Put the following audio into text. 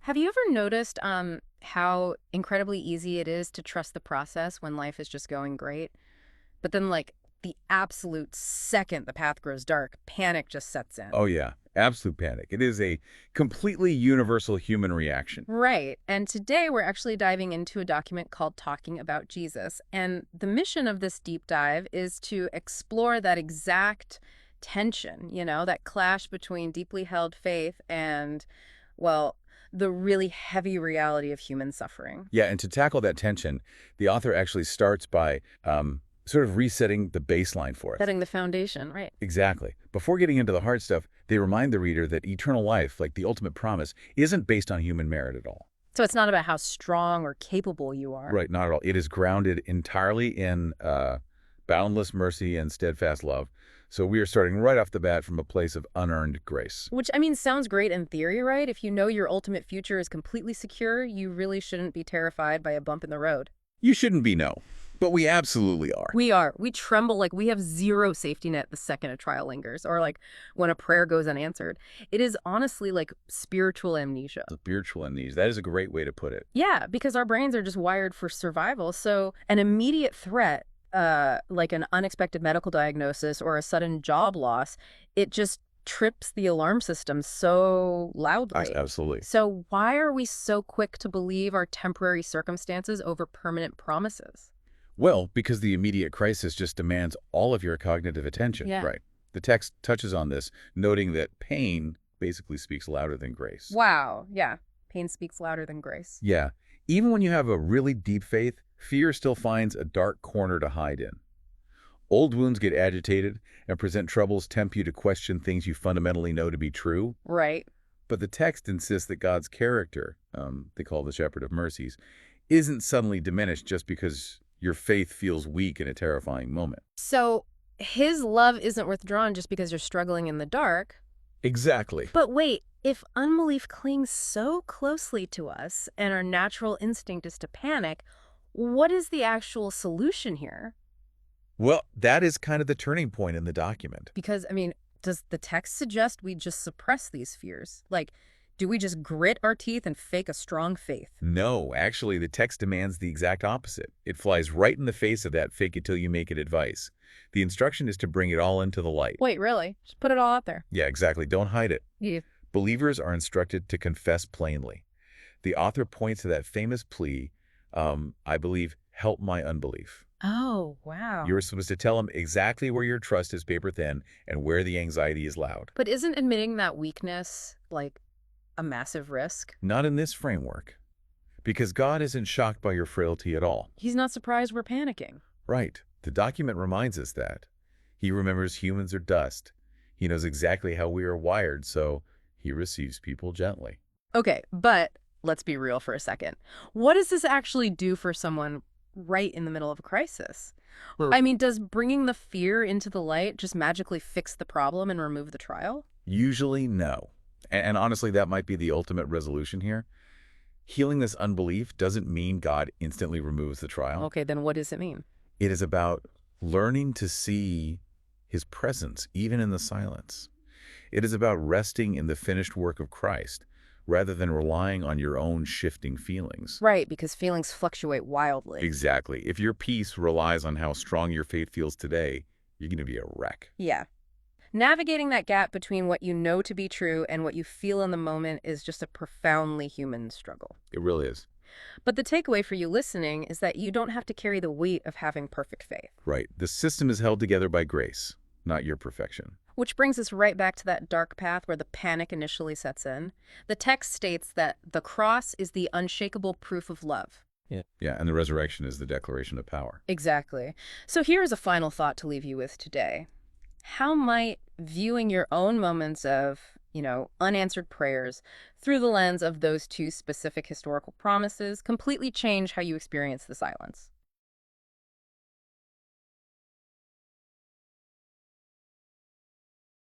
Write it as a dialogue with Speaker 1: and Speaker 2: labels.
Speaker 1: Have you ever noticed how incredibly easy it is to trust the process when life is just going great? But then, like, the absolute second the path grows dark, panic just sets in.
Speaker 2: Oh, yeah. Absolute panic. It is a completely universal human reaction.
Speaker 1: Right. And today we're actually diving into a document called Talking About Jesus. And the mission of this deep dive is to explore that exact tension, that clash between deeply held faith and, well, the really heavy reality of human suffering.
Speaker 2: Yeah, and to tackle that tension, the author actually starts by sort of resetting the baseline for us.
Speaker 1: Setting the foundation, right?
Speaker 2: Exactly. Before getting into the hard stuff, they remind the reader that eternal life, like the ultimate promise, isn't based on human merit at all.
Speaker 1: So it's not about how strong or capable you are.
Speaker 2: Right, not at all. It is grounded entirely in boundless mercy and steadfast love. So we are starting right off the bat from a place of unearned grace.
Speaker 1: Which, I mean, sounds great in theory, right? If you know your ultimate future is completely secure, you really shouldn't be terrified by a bump in the road.
Speaker 2: You shouldn't be, no, but we absolutely are.
Speaker 1: We are. We tremble like we have zero safety net the second a trial lingers, or like when a prayer goes unanswered. It is honestly like spiritual amnesia.
Speaker 2: Spiritual amnesia. That is a great way to put it.
Speaker 1: Yeah, because our brains are just wired for survival. So an immediate threat, like an unexpected medical diagnosis or a sudden job loss, it just trips the alarm system so loudly.
Speaker 2: Absolutely.
Speaker 1: So why are we so quick to believe our temporary circumstances over permanent promises?
Speaker 2: Well, because the immediate crisis just demands all of your cognitive attention.
Speaker 1: Yeah.
Speaker 2: Right. The text touches on this, noting that pain basically speaks louder than grace.
Speaker 1: Wow. Yeah. Pain speaks louder than grace.
Speaker 2: Yeah. Even when you have a really deep faith, fear still finds a dark corner to hide in. Old wounds get agitated, and present troubles tempt you to question things you fundamentally know to be true.
Speaker 1: Right.
Speaker 2: But the text insists that God's character, they call the shepherd of mercies, isn't suddenly diminished just because your faith feels weak in a terrifying moment.
Speaker 1: So his love isn't withdrawn just because you're struggling in the dark.
Speaker 2: Exactly.
Speaker 1: But wait, if unbelief clings so closely to us and our natural instinct is to panic, what is the actual solution here?
Speaker 2: Well, that is kind of the turning point in the document.
Speaker 1: Because, I mean, does the text suggest we just suppress these fears? Like, do we just grit our teeth and fake a strong faith?
Speaker 2: No, actually, the text demands the exact opposite. It flies right in the face of that fake it till you make it advice. The instruction is to bring it all into the light.
Speaker 1: Wait, really? Just put it all out there.
Speaker 2: Yeah, exactly. Don't hide it.
Speaker 1: Yeah.
Speaker 2: Believers are instructed to confess plainly. The author points to that famous plea, I believe, help my unbelief.
Speaker 1: Oh, wow.
Speaker 2: You're supposed to tell them exactly where your trust is paper thin and where the anxiety is loud.
Speaker 1: But isn't admitting that weakness, like, a massive risk?
Speaker 2: Not in this framework. Because God isn't shocked by your frailty at all.
Speaker 1: He's not surprised we're panicking.
Speaker 2: Right. The document reminds us that. He remembers humans are dust. He knows exactly how we are wired, so he receives people gently.
Speaker 1: Okay, but let's be real for a second. What does this actually do for someone right in the middle of a crisis?
Speaker 2: Well,
Speaker 1: I mean, does bringing the fear into the light just magically fix the problem and remove the trial?
Speaker 2: usually, no. And honestly, that might be the ultimate resolution here. Healing this unbelief doesn't mean God instantly removes the trial.
Speaker 1: Okay, then what does it mean?
Speaker 2: It is about learning to see his presence, even in the silence. It is about resting in the finished work of Christ, rather than relying on your own shifting feelings.
Speaker 1: Right, because feelings fluctuate wildly.
Speaker 2: Exactly. If your peace relies on how strong your faith feels today, you're going to be a wreck.
Speaker 1: Yeah. Navigating that gap between what you know to be true and what you feel in the moment is just a profoundly human struggle.
Speaker 2: It really is.
Speaker 1: But the takeaway for you listening is that you don't have to carry the weight of having perfect faith.
Speaker 2: Right. The system is held together by grace, not your perfection.
Speaker 1: Which brings us right back to that dark path where the panic initially sets in. The text states that the cross is the unshakable proof of love.
Speaker 2: Yeah, and the resurrection is the declaration of power.
Speaker 1: Exactly. So here's a final thought to leave you with today. How might viewing your own moments of, unanswered prayers through the lens of those two specific historical promises completely change how you experience the silence?